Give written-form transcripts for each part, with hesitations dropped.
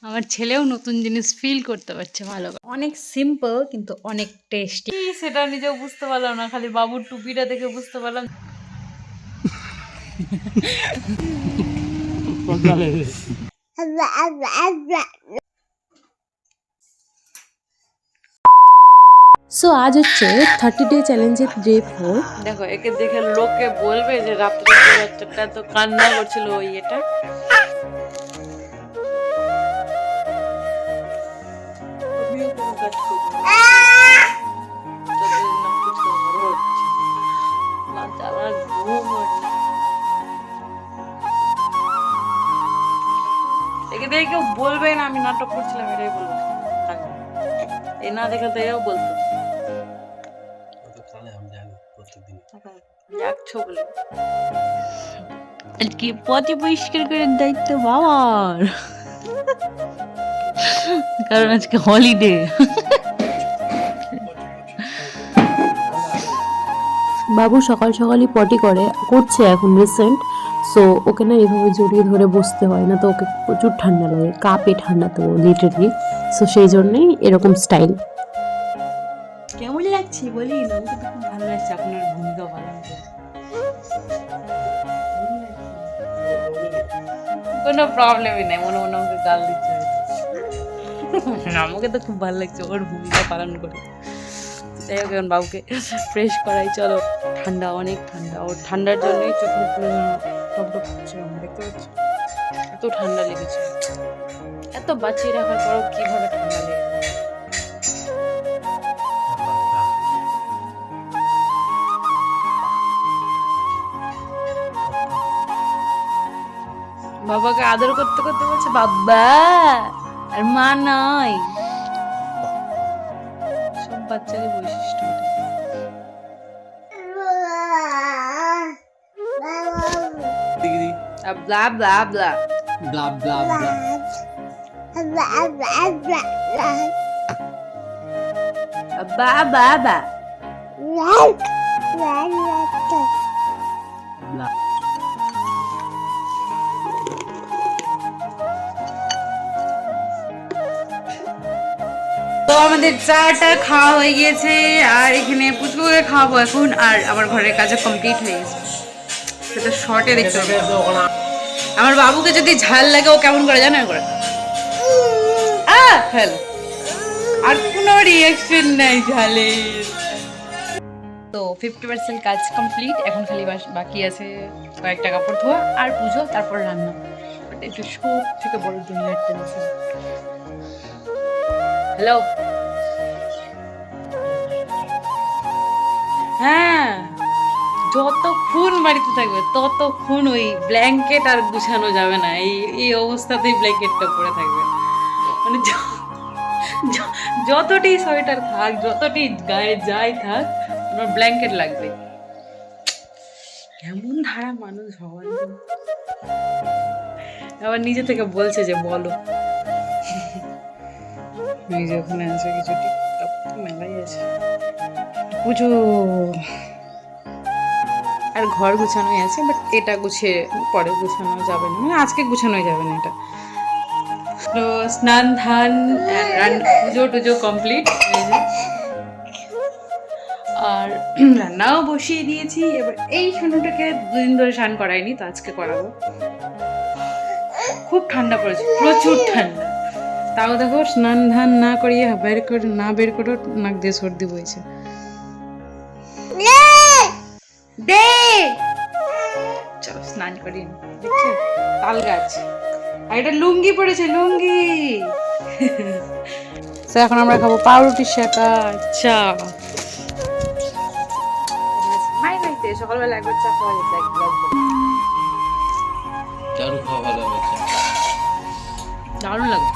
আমার ছেলেও নতুন জিনিস ফিল করতে পারছে ভালো। অনেক সিম্পল কিন্তু অনেক টেস্টি। সেটা নিজেও বুঝতে পারলাম না, খালি বাবুর টুপিটা দেখে বুঝতে পারলাম। সো আজ হচ্ছে 30 ডে চ্যালেঞ্জের ডে 4। দেখো একে দেখে লোকে বলবে যে রাত্রে বাচ্চাটা তো কান্না করছিল ওই এটা। আমিও কোনো কাজ করবো না। যতদিন না কিছু হচ্ছে। আমার ঘুম হচ্ছে। একে দেখে কেউ বলবে না আমি নাটক করছিলাম, এটাই বলবো। এই না দেখে তো এও বলতো যাচ্ছো বলে। আজকে পথে পরিষ্কার করার দায়িত্ব বাবার, কারণ আজকে হলিডে। বাবু সকাল সকালই পটি করছে এখন রিসেন্ট। সো ওকে না এভাবে জড়িয়ে ধরে বসতে হয়, না তো ওকে প্রচুর ঠান্ডা লাগে, কাঁপে ঠান্ডা তো লিটারলি। সো সেই জন্যই এরকম স্টাইল। কেমন লাগছে বলি না? আমাকে তো খুব ভালো লাগছে আপনার ভূমিকা পালন করে। কোনো প্রবলেমই নাই, মনে মনে আমাকে গাল দিচ্ছে আমাকে তো খুব ভালো লাগছে ওর ভূমিকা পালন করে। যাই হোক এখন বাবুকে ফ্রেশ করাই, চলো। ঠান্ডা, অনেক ঠান্ডা, ওর ঠান্ডার জন্যই চোখ মুখ টপ টপ করছে, আমি দেখতে পাচ্ছি এত ঠান্ডা লেগেছে। এত বাঁচিয়ে রাখার পরও কিভাবে ঠান্ডা লেগে? বাবাকে আদর করতে করতে বলছে বাবা, আর মা নয়। সব বাচ্চারই বৈশিষ্ট্য এটা। ব্লা ব্লা ব্লা blah blah blah বা বা বা। তো আমাদের চাটা খাওয়া হয়ে গিয়েছে, আর এখানে পুচকুকে খাওয়াবো এখন, আর আমার ঘরের কাজও কমপ্লিট হয়ে গেছে। সেটা শর্টে দেখতে হবে। আমার বাবুকে যদি ঝাল লাগে ও কেমন করে জানো করে হ্যালো, আর কোনো রিয়াকশন নাই ঝালের। তো 50% কাজ কমপ্লিট, এখন খালি বাকি আছে কয়েকটা কাপড় ধোয়া আর পুজো, তারপর রান্না। বাট এটা সব থেকে বড় দুনিয়ার টেনশন। হ্যালো, হ্যাঁ, যতক্ষণ বাড়িতে থাকবে ততক্ষণ ওই ব্ল্যাঙ্কেট আর গুছানো যাবে না। এই অবস্থাতেই ব্ল্যাঙ্কেটটা পরে থাকবে। মানে যতটি সোয়েটার থাক, যতটি গায়ে যাই থাক, আমার ব্ল্যাঙ্কেট লাগবে। কেমন ধারা মানুষ হওয়ার, আবার নিজে থেকে বলছে যে বলো। নিজে ওখানে আছে কিছু টিকটক মেলাই আছে, পুজো আর ঘর গুছানোই আছে। বাট এটা গুছিয়ে পরে গুছানো যাবে না, মানে আজকে গুছানোই যাবে না এটা। তো স্নান ধান পুজো টুজো কমপ্লিট হয়ে যায়, আর রান্নাও বসিয়ে দিয়েছি। এবার এই সোনুটাকে 2 দিন ধরে স্নান করাইনি, তো আজকে করাবো। খুব ঠান্ডা পড়েছে, প্রচুর ঠান্ডা। তাও দেখো স্নান ধান না করিয়ে বের করে নাক দিয়ে সর্দি বইছে। চলো স্নান করি। দেখছো তাল গাছ, আর এটা লুঙ্গি পড়েছে, লুঙ্গি। তো এখন আমরা খাবো পাউরুটির শাকা। চা সকালবেলা একবার চা খাওয়া যেত, এক গ্লাস চারু খাওয়া ভালো হয়েছে, দারুণ লাগে।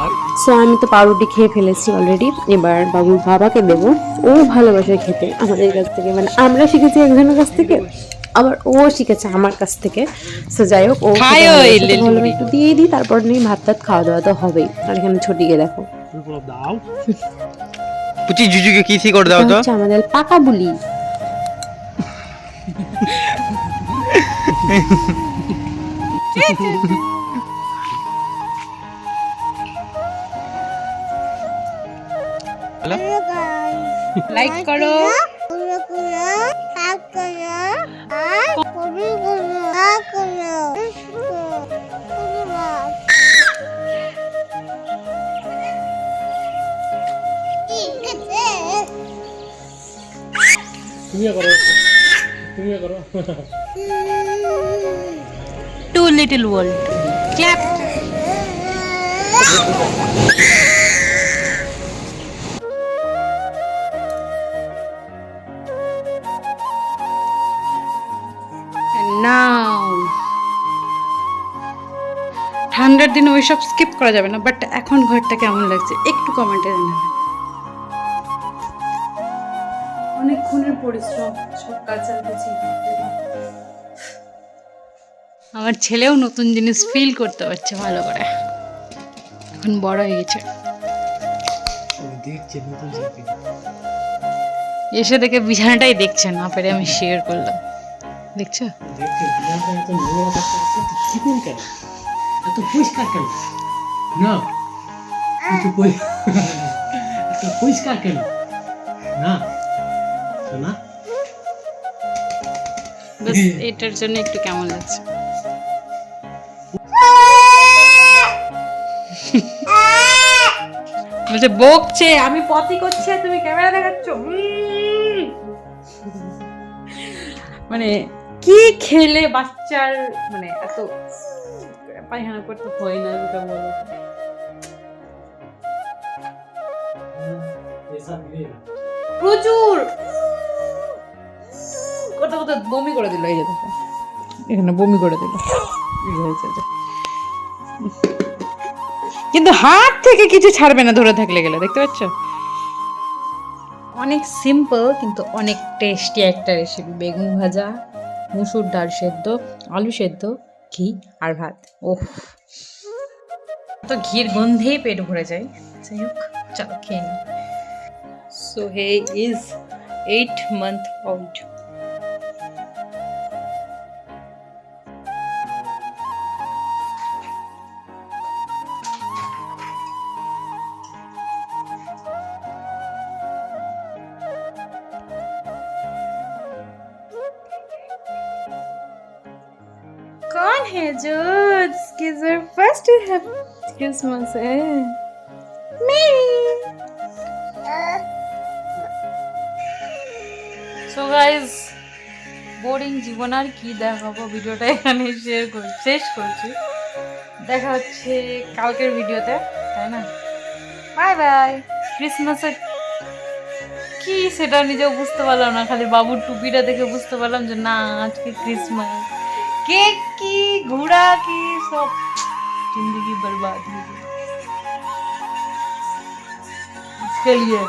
আর সো আমি তো পাউরুটি খেয়ে ফেলেছি অলরেডি। এবার বাবুর বাবাকে দেবো, ও ভালোবাসে খেতে আমাদের কাছ থেকে, মানে আমরা শিখেছি একজনের কাছ থেকে, আবার ও শিখেছে আমার কাছ থেকে। সো যাই হোক, ও ভালো একটু দিয়ে দিই, তারপর নিয়ে ভাত টাত খাওয়া দাওয়া তো হবেই। আর এখানে ছোটিকে দেখো, দাও পুচি জুজুকে কিসি করে দাও তো। হচ্ছে আমাদের পাকা বুলি। লাইক করো। To little world clap. নাও ঠান্ডার দিনে ওইসব স্কিপ করা যাবে না, বাট এখন ঘরটা কেমন লাগছে একটু কমেন্টে জানাবেন। অনেকক্ষণের পরিশ্রম, সব কাছাকাছি। আমার ছেলেও নতুন জিনিস ফিল করতে পারছে ভালো করে, এখন বড় হয়ে গেছে। এসে দেখে বিছানাটাই দেখছে না পেরে আমি শেয়ার করলাম। দেখছো এত পরিষ্কার কেন? না এত পরিষ্কার কেন? না না বাস এটার জন্য একটু কেমন লাগছে। বলছে বকছে, আমি পটি করছে, তুমি ক্যামেরা দেখাচ্ছ। মানে কি খেলে বাচ্চার মানে এত পায়খানা করতে হয় না, যেটা বলো। প্রচুর কত কত বমি করে দিল। এই যে দেখো এখানে বমি করে দিল, কিন্তু হাত থেকে কিছু ছাড়বে না ধরে থাকলে গেলে, দেখতে পাচ্ছ। অনেক সিম্পল কিন্তু অনেক টেস্টি একটা রেসিপি। বেগুন ভাজা, মুসুর ডাল সেদ্ধ, আলু সেদ্ধ, ঘি আর ভাত। ওহ, তো ঘির গন্ধেই পেট ভরে যায়। যাই হোক, চলো খেয়ে নিই। So he is 8 month old. कौन है जो इसके फर्स्ट क्रिसमस है? সো গাইজ, বোরিং জীবন আর কি দেখাবো, ভিডিওটা এখানে শেষ করছি। দেখা হচ্ছে কালকের ভিডিওতে, তাই না? Bye bye. ক্রিসমাসে কি সেটা নিজেও বুঝতে পারলাম না, খালি বাবুর টুপিটা দেখে বুঝতে পারলাম যে না আজকে ক্রিসমাস। কেক কি, ঘোড়া কি, সব जिंदगी बर्बाद हो गई इसके लिए।